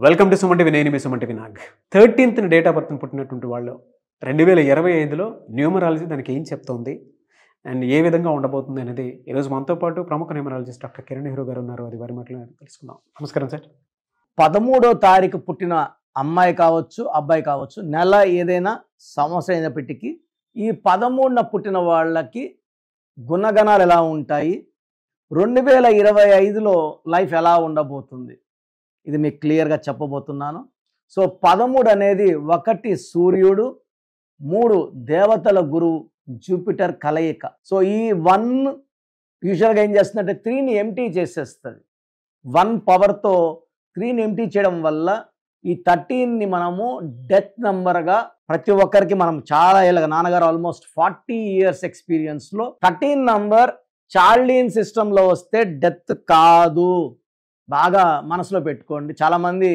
Welcome to Suman TV. నేను మీ Suman TV Nag. 13th date of birth పుట్టినటువంటి వాళ్ళు 2025లో న్యూమరాలజీ దానికి ఏం చెప్తోంది అండ్ ఏ విధంగా ఉండబోతుంది అనేది ఈరోజు మనతో పాటు ప్రముఖ న్యూమరాలజిస్ట్ డాక్టర్ కిరణ్ నెహ్రూ గారు ఉన్నారు. అది వారి మాటలు తెలుసుకుందాం. నమస్కారం సార్. 13వ తారీఖు పుట్టిన అమ్మాయి కావచ్చు, అబ్బాయి కావచ్చు, నెల ఏదైనా సంవత్సరం అయినప్పటికీ ఈ 13న పుట్టిన వాళ్ళకి గుణగణాలు ఎలా ఉంటాయి, 2025లో లైఫ్ ఎలా ఉండబోతుంది, ఇది మీకు క్లియర్గా చెప్పబోతున్నాను. సో 13 అనేది 1 సూర్యుడు, 3 దేవతల గురువు జూపిటర్ కలయిక. సో ఈ 1 యూజువల్గా ఏం చేస్తుందంటే 3ని ఎంటీ చేసేస్తుంది. 1 పవర్తో 3ని ఎంటీ చేయడం వల్ల ఈ 13ని మనము డెత్ నెంబర్గా ప్రతి ఒక్కరికి మనం చాలా ఏళ్ళగా నాన్నగారు ఆల్మోస్ట్ 40 years ఎక్స్పీరియన్స్లో 13 నంబర్ చార్లియన్ సిస్టంలో వస్తే డెత్ కాదు. బాగా మనసులో పెట్టుకోండి. చాలామంది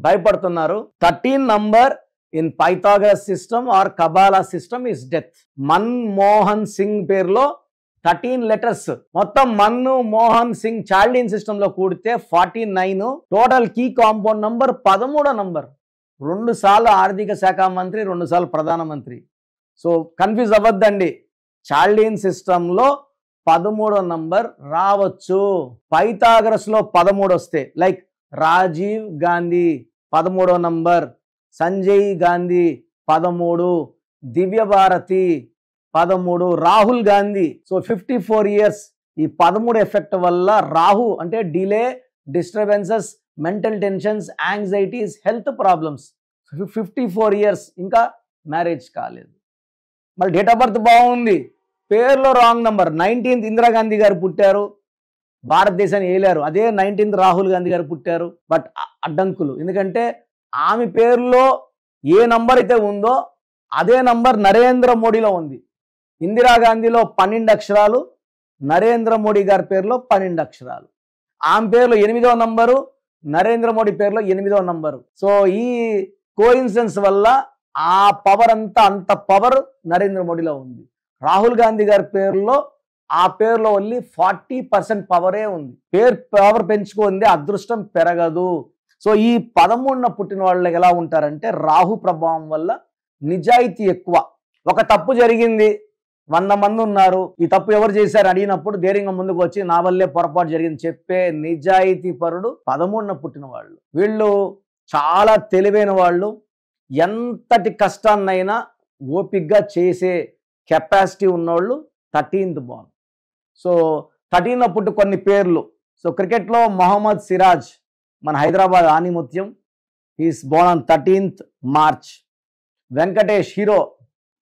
భయపడుతున్నారు. 13 number in Pythagoras system or Kabbalah system is death. Manmohan Singh పేరులో 13 లెటర్స్ మొత్తం మన్మోహన్ సింగ్ చార్లియన్ సిస్టమ్ లో కూడితే 49. టోటల్ కీ కాంపౌండ్ నంబర్ 13వ నంబర్. 2 సార్లు ఆర్థిక శాఖ మంత్రి, 2 సార్లు ప్రధానమంత్రి. So confuse అవ్వద్దండి. చార్లియన్ సిస్టంలో 13వ నంబర్ రావచ్చు. పైథాగరస్ లో 13 వస్తే లైక్ రాజీవ్ గాంధీ 13వ number, Sanjay Gandhi 13, Divya Bharati 13, Rahul Gandhi. So 54 years. ఈ 13 ఎఫెక్ట్ వల్ల రాహు అంటే delay, disturbances, mental tensions, anxieties, health problems. 54 years ఇంకా మ్యారేజ్ కాలేదు. మళ్ళీ డేట్ ఆఫ్ బర్త్ బాగుంది, పేరులో రాంగ్ నంబర్. 19th ఇందిరాగాంధీ గారు పుట్టారు, భారతదేశాన్ని ఏలారు. అదే 19th రాహుల్ గాంధీ గారు పుట్టారు. బట్ అడ్డంకులు, ఎందుకంటే ఆమె పేరులో ఏ నంబర్ అయితే ఉందో అదే నంబర్ నరేంద్ర మోడీలో ఉంది. ఇందిరాగాంధీలో 12 అక్షరాలు, నరేంద్ర మోడీ గారి పేరులో 12 అక్షరాలు. ఆమె పేరులో 8వ నంబరు, నరేంద్ర మోడీ పేరులో 8వ నంబరు. సో ఈ కోఇన్సిడెన్స్ వల్ల ఆ పవర్ అంత పవర్ నరేంద్ర మోడీలో ఉంది. రాహుల్ గాంధీ గారి పేరులో ఆ పేరులో ఓన్లీ 40% పవరే ఉంది. పవర్ పెంచుకుంది, అదృష్టం పెరగదు. సో ఈ 13న పుట్టిన వాళ్ళకి ఎలా ఉంటారంటే రాహు ప్రభావం వల్ల నిజాయితీ ఎక్కువ. ఒక తప్పు జరిగింది, 100 మంది ఉన్నారు, ఈ తప్పు ఎవరు చేశారు అడిగినప్పుడు ధైర్యంగా ముందుకు వచ్చి నా వల్లే పొరపాటు జరిగింది చెప్పే నిజాయితీ పరుడు 13న పుట్టిన వాళ్ళు. వీళ్ళు చాలా తెలివైన వాళ్ళు. ఎంతటి కష్టాన్నైనా ఓపిగ్గా చేసే కెపాసిటీ ఉన్నవాళ్ళు 13th బాన్. సో 13న పుట్టి కొన్ని పేర్లు. సో క్రికెట్లో మొహమ్మద్ సిరాజ్ మన హైదరాబాద్ ఆనిముత్యం, is born on 13th March. Venkatesh hero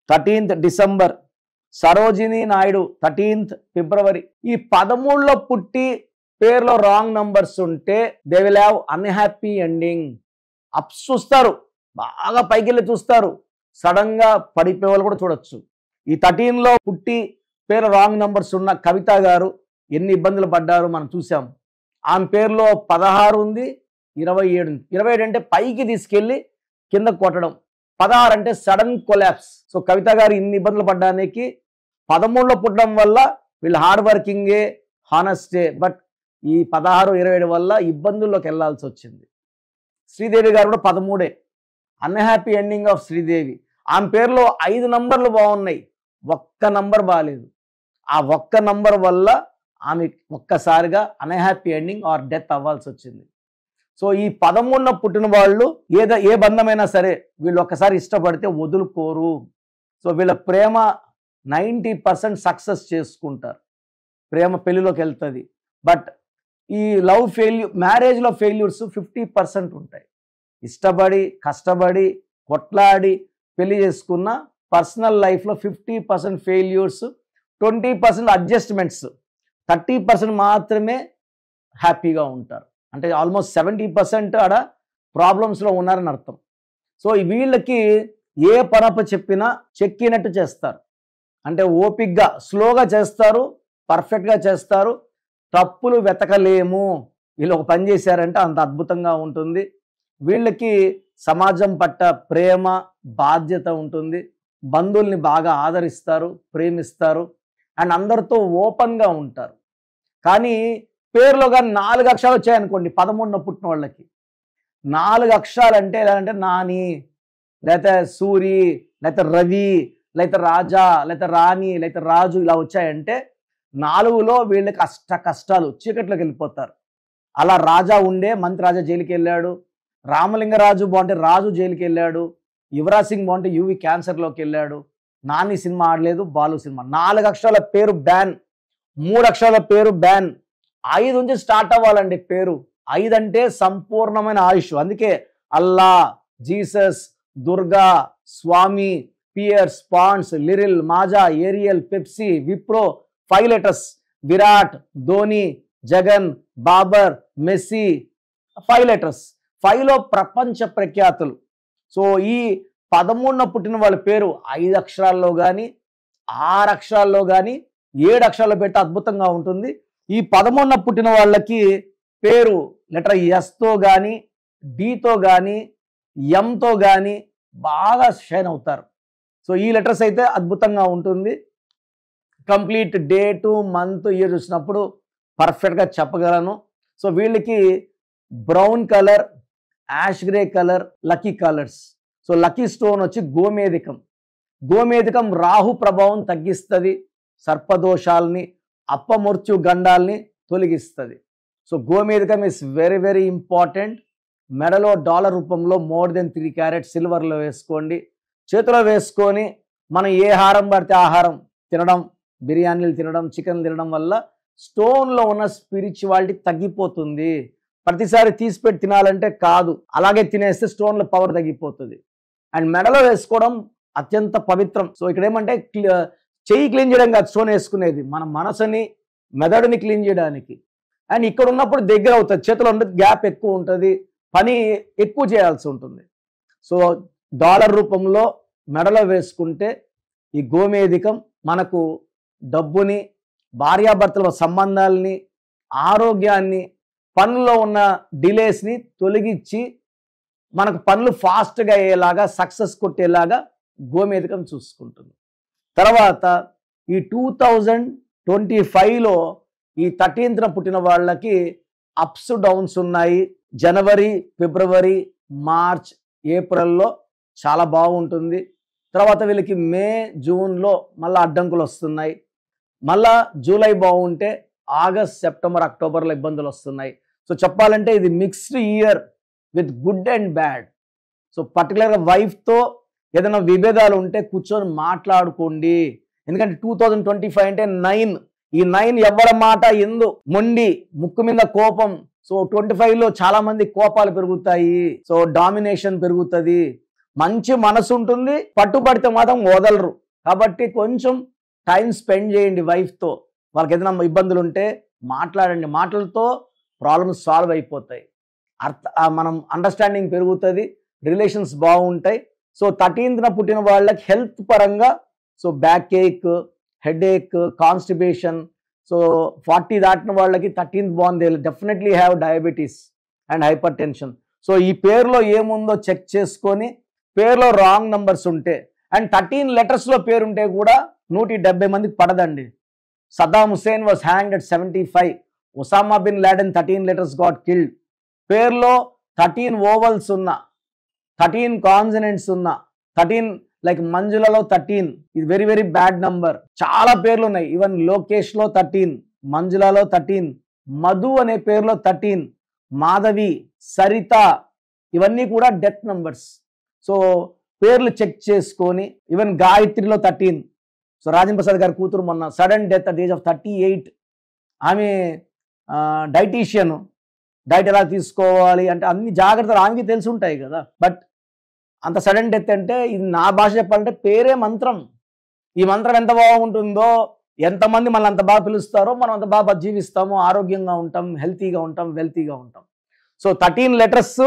13th December. Sarojini Naidu 13th February. ఈ 13లో పుట్టి పేర్లో రాంగ్ నంబర్స్ ఉంటే they will have unhappy ending. Ups చూస్తారు, బాగా పైకి వెళ్ళి చూస్తారు, సడన్ గా పడిపోయే వాళ్ళు కూడా చూడొచ్చు. ఈ 13లో పుట్టి పేరు రాంగ్ నంబర్స్ ఉన్న కవిత గారు ఎన్ని ఇబ్బందులు పడ్డారు మనం చూసాం. ఆమె పేరులో 16 ఉంది, 27 ఉంది. 27 అంటే పైకి తీసుకెళ్ళి కింద కొట్టడం, 16 అంటే సడన్ కొలాప్స్. సో కవిత గారు ఇన్ని ఇబ్బందులు పడ్డానికి 13లో పుట్టడం వల్ల వీళ్ళు హార్డ్ వర్కింగే, హానెస్టే. బట్ ఈ 16, 27 వల్ల ఇబ్బందుల్లోకి వెళ్లాల్సి వచ్చింది. శ్రీదేవి గారు కూడా 13. Unhappy ending of Sridevi. ఆమె పేరులో 5 నంబర్లు బాగున్నాయి, ఒక్క నంబర్ బాగాలేదు. ఆ ఒక్క నంబర్ వల్ల ఆమె ఒక్కసారిగా అన్హ్యాపీ ఎండింగ్ ఆర్ డెత్ అవ్వాల్సి వచ్చింది. సో ఈ 13న పుట్టిన వాళ్ళు ఏ బంధమైనా సరే వీళ్ళు ఒక్కసారి ఇష్టపడితే వదులుకోరు. సో వీళ్ళ ప్రేమ 90% సక్సెస్ చేసుకుంటారు, ప్రేమ పెళ్లిలోకి వెళ్తుంది. బట్ ఈ లవ్ మ్యారేజ్లో ఫెయిల్యూర్స్ 50% ఉంటాయి. ఇష్టపడి కష్టపడి కొట్లాడి పెళ్లి చేసుకున్న పర్సనల్ లైఫ్లో 50% ఫెయిల్యూర్స్, 20% అడ్జస్ట్మెంట్స్, 30% మాత్రమే హ్యాపీగా ఉంటారు. అంటే ఆల్మోస్ట్ 70% ఆడ ప్రాబ్లమ్స్లో ఉన్నారని అర్థం. సో వీళ్ళకి ఏ పనప చెప్పినా చెక్కినట్టు చేస్తారు. అంటే ఓపిక్గా స్లోగా చేస్తారు, పర్ఫెక్ట్గా చేస్తారు. తప్పులు వెతకలేము. వీళ్ళు ఒక పని చేశారంటే అంత అద్భుతంగా ఉంటుంది. వీళ్ళకి సమాజం పట్ల ప్రేమ, బాధ్యత ఉంటుంది. బంధువుల్ని బాగా ఆదరిస్తారు, ప్రేమిస్తారు అండ్ అందరితో ఓపెన్గా ఉంటారు. కానీ పేరులో కానీ 4 అక్షరాలు వచ్చాయనుకోండి 13న పుట్టిన వాళ్ళకి, 4 అక్షరాలు అంటే ఎలా అంటే నాని, లేకపోతే సూరి, లేకపోతే రవి, లేకపోతే రాజా, లేకపోతే రాణి, లేకపోతే రాజు ఇలా వచ్చాయంటే 4లో వీళ్ళకి కష్టాలు చీకట్లోకి వెళ్ళిపోతారు. అలా రాజా ఉండే మంత్రి రాజా జైలుకి వెళ్ళాడు, రామలింగరాజు బాగుంటే రాజు జైలుకి వెళ్ళాడు, యువరాజ్ సింగ్ బాగుంటే యువి క్యాన్సర్లోకి వెళ్ళాడు, నాని సినిమా ఆడలేదు, బాలు సినిమా. 4 అక్షరాల పేరు బ్యాన్, 3 అక్షరాల పేరు బ్యాన్, 5 నుంచి స్టార్ట్ అవ్వాలండి పేరు. 5 అంటే సంపూర్ణమైన ఆయుష్. అందుకే Allah, Jesus, Durga, Swami, Pears, Ponds, Liril, Maaza, Ariel, Pepsi, Wipro, 5 letters, Virat, Dhoni, Jagan, Babar, Messi, 5 letters. 5లో ప్రపంచ ప్రఖ్యాతులు. సో ఈ 13న పుట్టిన వాళ్ళ పేరు 5 అక్షరాల్లో కానీ 6 అక్షరాల్లో కానీ 7 అక్షరాల్లో పెట్టి అద్భుతంగా ఉంటుంది. ఈ 13న పుట్టిన వాళ్ళకి పేరు లెటర్ ఎస్తో కానీ డితో కానీ ఎంతో కానీ బాగా షైన్ అవుతారు. సో ఈ లెటర్స్ అయితే అద్భుతంగా ఉంటుంది. కంప్లీట్ డేటు, మంత్, ఇయర్ చూసినప్పుడు పర్ఫెక్ట్గా చెప్పగలను. సో వీళ్ళకి brown colour, ash grey colour lucky colours. So lucky stone వచ్చి గోమేధికం. గోమేధికం రాహు ప్రభావం తగ్గిస్తుంది, సర్పదోషాలని, అప్పమృత్యు గండాల్ని తొలగిస్తుంది. సో గోమేధికం ఇస్ వెరీ వెరీ ఇంపార్టెంట్. మెడలో డాలర్ రూపంలో మోర్ దెన్ 3 క్యారెట్ సిల్వర్లో వేసుకోండి. చేతిలో వేసుకొని మనం ఏ హారం పడితే ఆహారం తినడం, బిర్యానీలు తినడం, చికెన్ తినడం వల్ల స్టోన్లో ఉన్న స్పిరిచువాలిటీ తగ్గిపోతుంది. ప్రతిసారి తీసిపెట్టి తినాలంటే కాదు, అలాగే తినేస్తే స్టోన్ల పవర్ తగ్గిపోతుంది. అండ్ మెడలో వేసుకోవడం అత్యంత పవిత్రం. సో ఇక్కడ ఏమంటే చెయ్యి క్లీన్ చేయడం కాదు స్టోన్ వేసుకునేది, మన మనసుని, మెదడుని క్లీన్ చేయడానికి. అండ్ ఇక్కడ ఉన్నప్పుడు దగ్గర అవుతుంది, చేతిలో ఉండదు, గ్యాప్ ఎక్కువ ఉంటుంది, పని ఎక్కువ చేయాల్సి ఉంటుంది. సో డాలర్ రూపంలో మెడలో వేసుకుంటే ఈ గోమేధికం మనకు డబ్బుని, భార్యాభర్తల సంబంధాలని, ఆరోగ్యాన్ని, పనుల్లో ఉన్న డిలేస్ని తొలగించి మనకు పనులు ఫాస్ట్గా అయ్యేలాగా, సక్సెస్ కొట్టేలాగా గోమేధికం చూసుకుంటుంది. తర్వాత ఈ 2025లో ఈ 13న పుట్టిన వాళ్ళకి అప్స్ డౌన్స్ ఉన్నాయి. జనవరి, ఫిబ్రవరి, మార్చ్, ఏప్రిల్లో చాలా బాగుంటుంది. తర్వాత వీళ్ళకి మే, జూన్లో మళ్ళీ అడ్డంకులు వస్తున్నాయి. మళ్ళా జూలై బాగుంటే ఆగస్ట్, సెప్టెంబర్, అక్టోబర్లో ఇబ్బందులు వస్తున్నాయి. సో చెప్పాలంటే ఇది mixed year with good and bad. So పర్టికులర్గా వైఫ్తో ఏదైనా విభేదాలు ఉంటే కూర్చొని మాట్లాడుకోండి. ఎందుకంటే 2025 అంటే 9. ఈ 9 ఎవరి మాట ఎందు, మొండి, ముక్కు మీద కోపం. సో 25లో చాలా మంది కోపాలు పెరుగుతాయి. సో డామినేషన్ పెరుగుతుంది. మంచి మనసు ఉంటుంది, పట్టుబడితే మాత్రం వదలరు. కాబట్టి కొంచెం టైం స్పెండ్ చేయండి వైఫ్తో. వాళ్ళకి ఏదైనా ఇబ్బందులు ఉంటే మాట్లాడండి, మాటలతో ప్రాబ్లమ్స్ సాల్వ్ అయిపోతాయి. మనం అండర్స్టాండింగ్ పెరుగుతుంది, రిలేషన్స్ బాగుంటాయి. సో 13న పుట్టిన వాళ్ళకి హెల్త్ పరంగా so backache, headache, constipation. So 40 దాటిన వాళ్ళకి 13th బాగుంది, definitely have diabetes and hypertension. So ఈ పేరులో ఏముందో చెక్ చేసుకొని, పేరులో రాంగ్ నంబర్స్ ఉంటే అండ్ 13 లెటర్స్లో పేరుంటే కూడా 170 మందికి పడదండి. Saddam Hussein was hanged at 75. Osama bin Laden 13 letters got killed. పేరులో 13 ఓవల్స్ ఉన్న, 13 కాన్సనెంట్స్ ఉన్న, 13 లైక్ మంజులలో 13, ఇది వెరీ వెరీ బ్యాడ్ నంబర్. చాలా పేర్లు ఉన్నాయి. ఈవెన్ లోకేష్లో 13, మంజులలో 13, మధు అనే పేరులో 13, మాధవి, సరిత, ఇవన్నీ కూడా డెత్ నంబర్స్. సో పేర్లు చెక్ చేసుకొని, ఈవెన్ గాయత్రిలో 13. సో రాజేంద్ర ప్రసాద్ గారి కూతురు మొన్న sudden death at age of 38. ఆమె డైటీషియన్, డైట్ ఎలా తీసుకోవాలి అంటే అన్ని జాగ్రత్తలు ఆమెకి తెలిసి ఉంటాయి కదా. బట్ అంత సడన్ డెత్ అంటే, ఇది నా భాష చెప్పాలంటే పేరే మంత్రం. ఈ మంత్రం ఎంత బాగుంటుందో, ఎంతమంది మనల్ని అంత బాగా పిలుస్తారో మనం అంత బాగా జీవిస్తాము, ఆరోగ్యంగా ఉంటాం, హెల్తీగా ఉంటాం, వెల్తీగా ఉంటాం. సో 13 లెటర్స్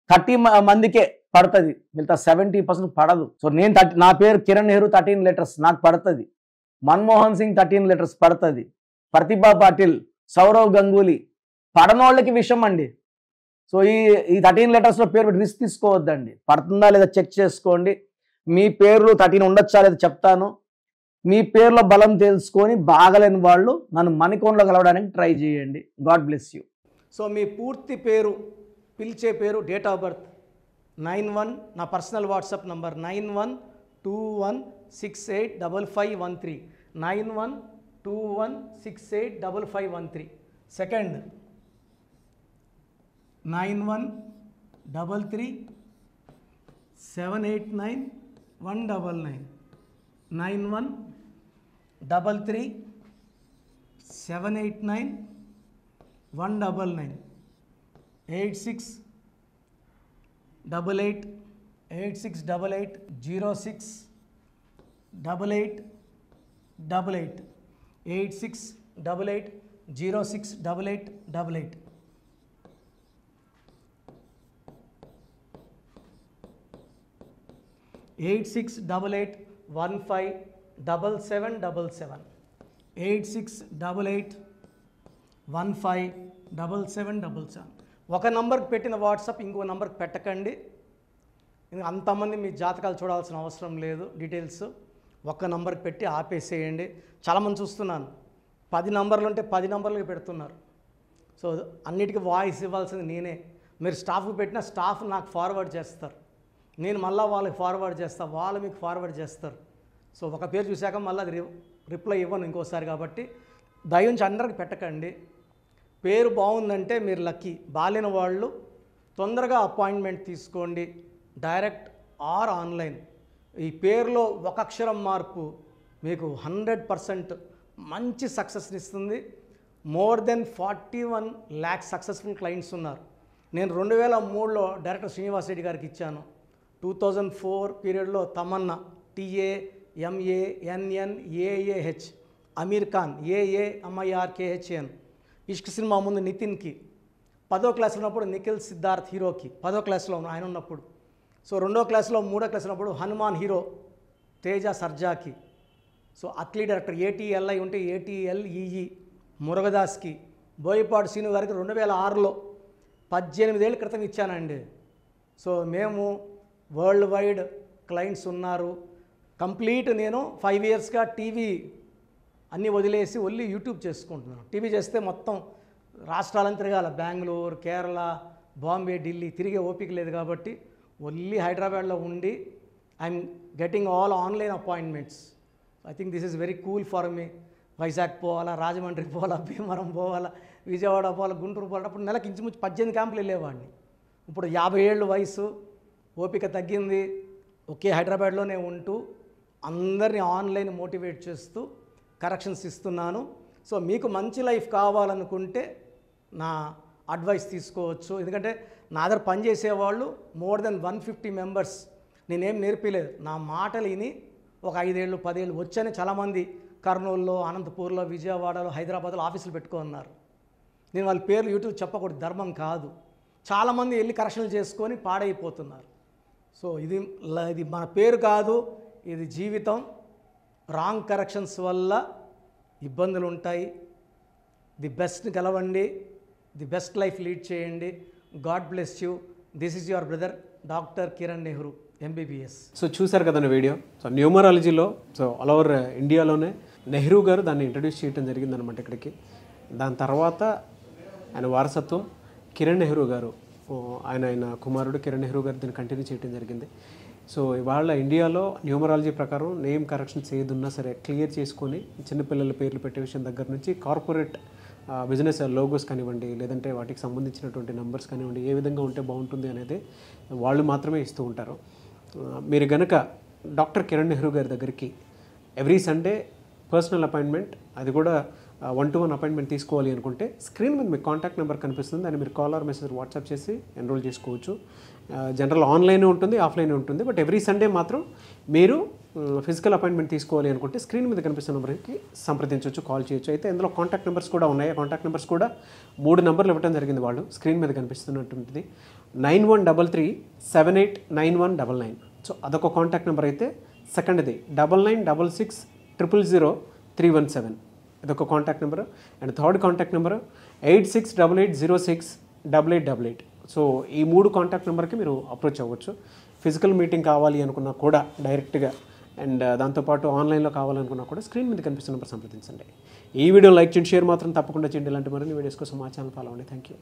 30 మందికే పడుతుంది, మిగతా 70% పడదు. సో నేను నా పేరు కిరణ్ నెహ్రూ 13 లెటర్స్ నాకు పడుతుంది. మన్మోహన్ సింగ్ 13 లెటర్స్ పడుతుంది. ప్రతిభా పాటిల్, సౌరవ్ గంగూలీ, పడనోళ్ళకి విషయం అండి. సో ఈ 13 లెటర్స్లో పేరు రిస్క్ తీసుకోవద్దండి. పడుతుందా లేదా చెక్ చేసుకోండి. మీ పేర్లు 13 ఉండొచ్చా లేదా చెప్తాను. మీ పేర్లో బలం తెలుసుకొని బాగలేని వాళ్ళు నన్ను మణికొండలో కలవడానికి ట్రై చేయండి. God bless you. సో మీ పూర్తి పేరు పిలిచే పేరు, డేట్ ఆఫ్ బర్త్ 91, నా పర్సనల్ వాట్సాప్ నంబర్ 9121685513, 9121685513. సెకండ్ 9133789199, 9133789199, 8688068888, 8688068888. 8688157777, 8688157777. ఒక నంబర్కి పెట్టిన వాట్సాప్ ఇంకో నంబర్కి పెట్టకండి. అంతమంది మీ జాతకాలు చూడాల్సిన అవసరం లేదు. డీటెయిల్స్ ఒక్క నంబర్కి పెట్టి ఆపేసేయండి. చాలామంది చూస్తున్నాను 10 నంబర్లు ఉంటే 10 నంబర్లకి పెడుతున్నారు. సో అన్నిటికీ వాయిస్ ఇవ్వాల్సింది నేనే. మీరు స్టాఫ్కి పెట్టిన స్టాఫ్ నాకు ఫార్వర్డ్ చేస్తారు, నేను మళ్ళీ వాళ్ళకి ఫార్వర్డ్ చేస్తాను, వాళ్ళు మీకు ఫార్వర్డ్ చేస్తారు. సో ఒక పేరు చూశాక మళ్ళీ అది రిప్లై ఇవ్వను ఇంకోసారి. కాబట్టి దయించి అందరికి పెట్టకండి. పేరు బాగుందంటే మీరు లక్కీ. బాలేని వాళ్ళు తొందరగా అపాయింట్మెంట్ తీసుకోండి, డైరెక్ట్ ఆర్ ఆన్లైన్. ఈ పేరులో ఒక అక్షరం మార్పు మీకు 100% మంచి సక్సెస్ని ఇస్తుంది. More than 41 lakhs successful clients ఉన్నారు. నేను 2003లో డైరెక్టర్ శ్రీనివాస్ రెడ్డి గారికి ఇచ్చాను. 2004 పీరియడ్లో తమన్నా, TAMANNAAH, అమీర్ ఖాన్, AAMIRKHN, ఇష్క్ సినిమా ముందు నితిన్కి, 10వ క్లాస్ ఉన్నప్పుడు నిఖిల్ సిద్ధార్థ్ హీరోకి, 10వ క్లాస్లో ఆయన ఉన్నప్పుడు. సో 2వ క్లాస్లో 3వ క్లాస్ ఉన్నప్పుడు హనుమాన్ హీరో తేజ సర్జాకి. సో అథ్లీట్ డైరెక్టర్ ATLI ఉంటే ATLEE మురుగదాస్కి, బోయపాడు శ్రీను గారికి 2006లో 18 ఏళ్ళ క్రితం ఇచ్చానండి. సో మేము వరల్డ్ వైడ్ క్లయింట్స్ ఉన్నారు. కంప్లీట్ నేను 5 yearsగా టీవీ అన్నీ వదిలేసి ఓన్లీ యూట్యూబ్ చేసుకుంటున్నాను. టీవీ చేస్తే మొత్తం రాష్ట్రాలను తిరగాల, బెంగళూరు, కేరళ, బాంబే, ఢిల్లీ తిరిగే ఓపిక లేదు. కాబట్టి ఓన్లీ హైదరాబాద్లో ఉండి I'm getting all online appointments. I think this is very cool for me. Vizag పోవాలా, రాజమండ్రి పోవాలా, భీమవరం పోవాలా, విజయవాడ పోవాలా, గుంటూరు పోవాలా. అప్పుడు నెలకి ఇంచుమించు 18 క్యాంపులు వెళ్ళేవాడిని. ఇప్పుడు 50 ఏళ్ళు వయసు, ఓపిక తగ్గింది. ఒకే హైదరాబాద్లోనే ఉంటూ అందరినీ ఆన్లైన్ మోటివేట్ చేస్తూ కరెక్షన్స్ ఇస్తున్నాను. సో మీకు మంచి లైఫ్ కావాలనుకుంటే నా అడ్వైస్ తీసుకోవచ్చు. ఎందుకంటే నా దగ్గర పనిచేసేవాళ్ళు మోర్ దెన్ 150 మెంబర్స్. నేనేం నేర్పిలేదు, నా మాటలు విని ఒక 5 ఏళ్ళు 10 ఏళ్ళు వచ్చని చాలామంది కర్నూలులో, అనంతపూర్లో, విజయవాడలో, హైదరాబాద్లో ఆఫీసులు పెట్టుకున్నారు. నేను వాళ్ళ పేర్లు యూట్యూబ్ చెప్పకూడదు, ధర్మం కాదు. చాలామంది వెళ్ళి కరెక్షన్లు చేసుకొని పాడైపోతున్నారు. సో ఇది మన పేరు కాదు, ఇది జీవితం. రాంగ్ కరెక్షన్స్ వల్ల ఇబ్బందులు ఉంటాయి. ది బెస్ట్ గెలవండి, ది బెస్ట్ లైఫ్ లీడ్ చేయండి. God bless you. This is your brother doctor Kiran Nehru, MBBS. So చూశారు కదండి వీడియో. సో న్యూమరాలజీలో సో ఆల్ ఓవర్ ఇండియాలోనే నెహ్రూ గారు దాన్ని ఇంట్రడ్యూస్ చేయడం జరిగిందనమాట ఇక్కడికి. దాని తర్వాత ఆయన వారసత్వం కిరణ్ నెహ్రూ గారు, ఆయన కుమారుడు కిరణ్ నెహ్రూ గారు దీన్ని కంటిన్యూ చేయడం జరిగింది. సో ఇవాళ ఇండియాలో న్యూమరాలజీ ప్రకారం నేమ్ కరెక్షన్స్ ఏదున్నా సరే క్లియర్ చేసుకొని చిన్నపిల్లల పేర్లు పెట్టే విషయం దగ్గర నుంచి కార్పొరేట్ బిజినెస్ లోగోస్ కానివ్వండి, లేదంటే వాటికి సంబంధించినటువంటి నెంబర్స్ కానివ్వండి, ఏ విధంగా ఉంటే బాగుంటుంది అనేది వాళ్ళు మాత్రమే ఇస్తూ ఉంటారు. మీరు గనక డాక్టర్ కిరణ్ నెహ్రూ గారి దగ్గరికి ఎవ్రీ సండే పర్సనల్ అపాయింట్మెంట్, అది కూడా 1-to-1 అపాయింట్మెంట్ తీసుకోవాలి అనుకుంటే స్క్రీన్ మీద మీకు కాంటాక్ట్ నెంబర్ కనిపిస్తుంది. దాన్ని మీరు కాల్ ఆర్ మెసేజ్ వాట్సాప్ చేసి ఎన్రోల్ చేసుకోవచ్చు. జనరల్ ఆన్లైన్ ఉంటుంది, ఆఫ్లైన్ ఉంటుంది. బట్ ఎవ్రీ సండే మాత్రం మీరు ఫిజికల్ అపాయింట్మెంట్ తీసుకోవాలి అనుకుంటే స్క్రీన్ మీద కనిపిస్తున్న నెంబర్కి సంప్రదించవచ్చు, కాల్ చేయొచ్చు. అయితే ఇందులో కాంటాక్ట్ నెంబర్స్ కూడా ఉన్నాయి. కాంటాక్ట్ నెంబర్స్ కూడా 3 నెంబర్లు ఇవ్వడం జరిగింది. వాళ్ళు స్క్రీన్ మీద కనిపిస్తున్నటువంటిది 9133789199. సో అదొక కాంటాక్ట్ నెంబర్ అయితే, సెకండ్ది 9966000317, ఇదొక contact number. And third contact number 8688068888. So ఈ 3 కాంటాక్ట్ నెంబర్కి మీరు అప్రోచ్ అవ్వచ్చు. ఫిజికల్ మీటింగ్ కావాలి అనుకున్నా కూడా డైరెక్ట్గా, అండ్ దాంతోపాటు ఆన్లైన్లో కావాలనుకున్నా కూడా స్క్రీన్ మీద కనిపిస్తున్న నెంబర్ సంప్రదించండి. ఈ వీడియో లైక్ చేయండి, షేర్ మాత్రం తప్పకుండా చేయండి. ఇలాంటి మరిన్ని వీడియోస్ కోసం మా ఛానల్ ఫాలో అవ్వండి. Thank you.